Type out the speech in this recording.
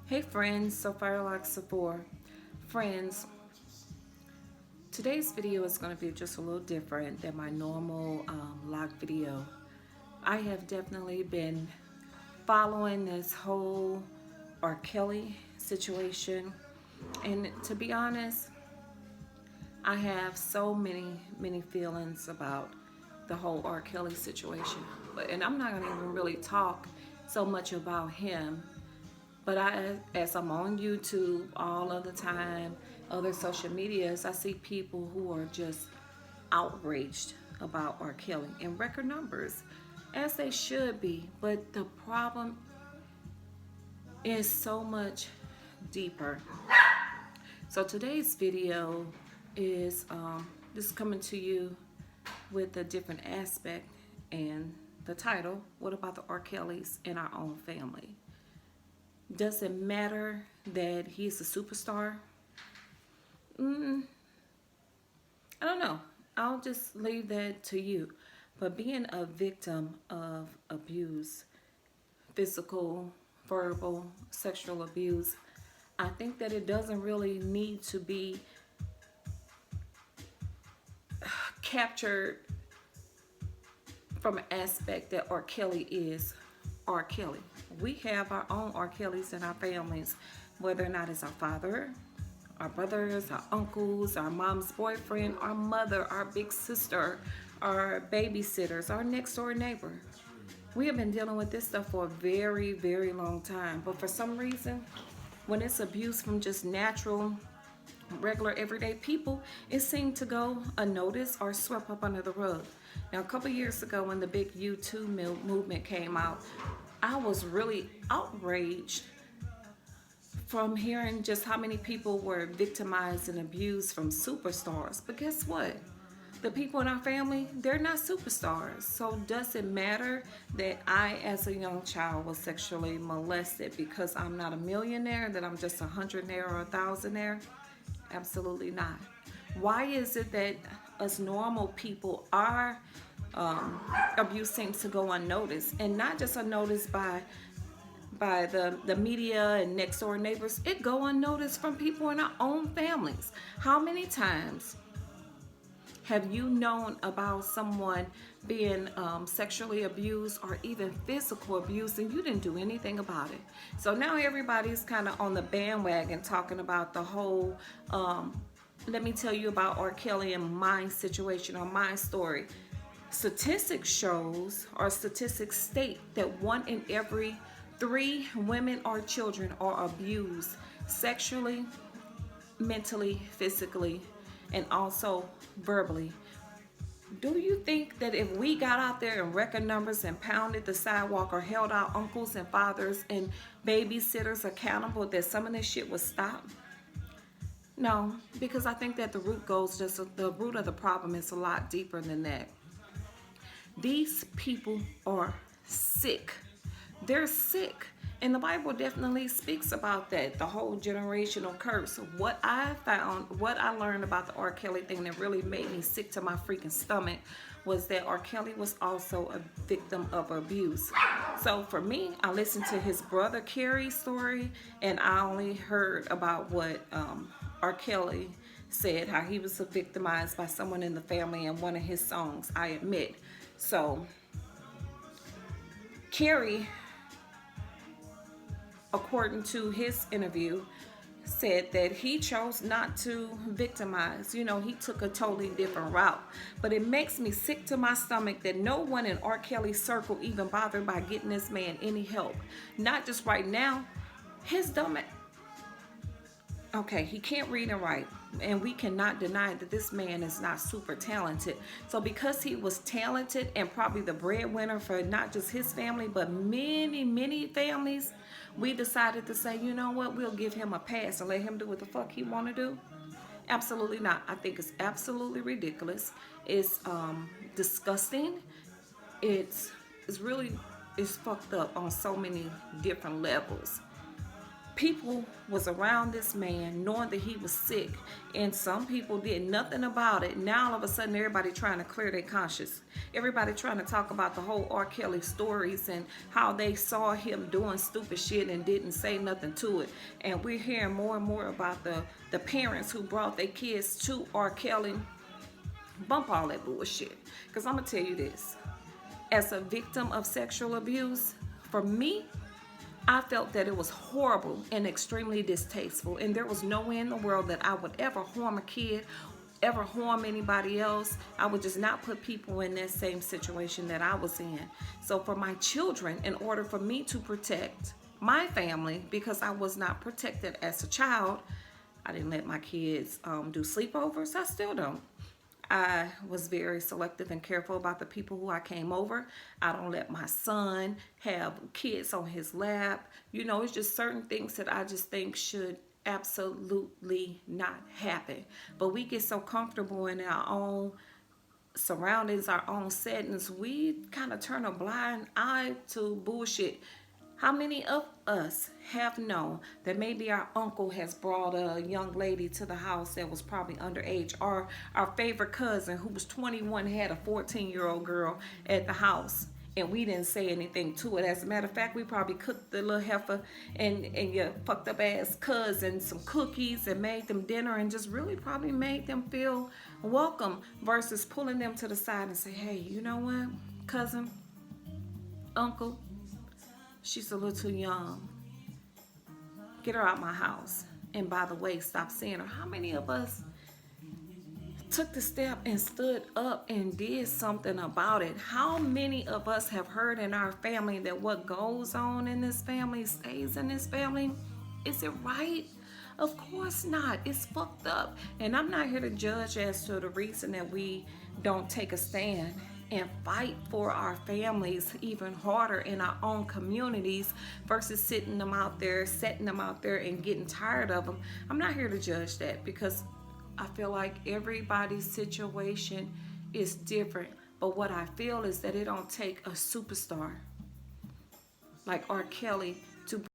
Hey friends, so far like Sephora. Friends, today's video is going to be just a little different than my normal live video. I have definitely been following this whole R. Kelly situation, and to be honest, I have so many feelings about the whole R. Kelly situation. And I'm not going to even really talk so much about him. But as I'm on YouTube all of the time, other social medias, I see people who are just outraged about R. Kelly in record numbers, as they should be. But the problem is so much deeper. So today's video is just coming to you with a different aspect, and the title, what about the R. Kellys in our own family? Does it matter that he's a superstar? I don't know. I'll just leave that to you. But being a victim of abuse, physical, verbal, sexual abuse, I think that it doesn't really need to be captured from an aspect that R. Kelly is R. Kelly. We have our own R. Kellys in our families, whether or not it's our father, our brothers, our uncles, our mom's boyfriend, our mother, our big sister, our babysitters, our next door neighbor. We have been dealing with this stuff for a very long time. But for some reason, when it's abuse from just natural, regular, everyday people, it seemed to go unnoticed or swept up under the rug. Now, a couple years ago, when the big U2 movement came out, I was really outraged from hearing just how many people were victimized and abused from superstars. But guess what? The people in our family, they're not superstars. So does it matter that I, as a young child, was sexually molested because I'm not a millionaire, that I'm just a hundredaire or a thousandaire? Absolutely not. Why is it that us normal people, our abuse seems to go unnoticed, and not just unnoticed by the media and next door neighbors? It go unnoticed from people in our own families. How many times have you known about someone being sexually abused or even physical abuse, and you didn't do anything about it? So now everybody's kind of on the bandwagon talking about the whole let me tell you about R. Kelly and my situation or my story. Statistics shows, or statistics state, that 1 in every 3 women or children are abused sexually, mentally, physically, and also verbally. Do you think that if we got out there in record numbers and pounded the sidewalk or held our uncles and fathers and babysitters accountable, that some of this shit would stop? No, because I think that the root of the problem is a lot deeper than that. These people are sick. They're sick. And the Bible definitely speaks about that, the whole generational curse. What I found, what I learned about the R. Kelly thing that really made me sick to my freaking stomach was that R. Kelly was also a victim of abuse. So for me, I listened to his brother Carrie's story, and I only heard about what R. Kelly said, how he was victimized by someone in the family in one of his songs, I admit. So Carrie, according to his interview, said that he chose not to victimize. You know, he took a totally different route. But it makes me sick to my stomach that no one in R. Kelly's circle even bothered by getting this man any help. Not just right now. His dumb... Okay, he can't read and write, and we cannot deny that this man is not super talented. So because he was talented and probably the breadwinner for not just his family, but many families, we decided to say, you know what, we'll give him a pass and let him do what the fuck he want to do? Absolutely not. I think it's absolutely ridiculous. It's disgusting. It's fucked up on so many different levels. people was around this man knowing that he was sick, and some people did nothing about it. Now all of a sudden everybody trying to clear their conscience. Everybody trying to talk about the whole R. Kelly stories and how they saw him doing stupid shit and didn't say nothing to it. And we're hearing more and more about the parents who brought their kids to R. Kelly. Bump all that bullshit. Because I'm going to tell you this. As a victim of sexual abuse, for me, I felt that it was horrible and extremely distasteful, and there was no way in the world that I would ever harm a kid, ever harm anybody else. I would just not put people in that same situation that I was in. So for my children, in order for me to protect my family, because I was not protected as a child, I didn't let my kids do sleepovers. I still don't. I was very selective and careful about the people who I came over. I don't let my son have kids on his lap. You know, it's just certain things that I just think should absolutely not happen. But we get so comfortable in our own surroundings, our own settings, we kind of turn a blind eye to bullshit. How many of us have known that maybe our uncle has brought a young lady to the house that was probably underage, or our favorite cousin who was 21 had a 14-year-old girl at the house, and we didn't say anything to it? As a matter of fact, we probably cooked the little heifer and your fucked up ass cousin some cookies and made them dinner and just really probably made them feel welcome, versus pulling them to the side and say, hey, you know what, cousin, uncle, she's a little too young. Get her out my house. And by the way, stop seeing her. How many of us took the step and stood up and did something about it? How many of us have heard in our family that what goes on in this family stays in this family? Is it right? Of course not. It's fucked up. And I'm not here to judge as to the reason that we don't take a stand and fight for our families even harder in our own communities versus setting them out there and getting tired of them. I'm not here to judge that, because I feel like everybody's situation is different. But what I feel is that it don't take a superstar like R. Kelly to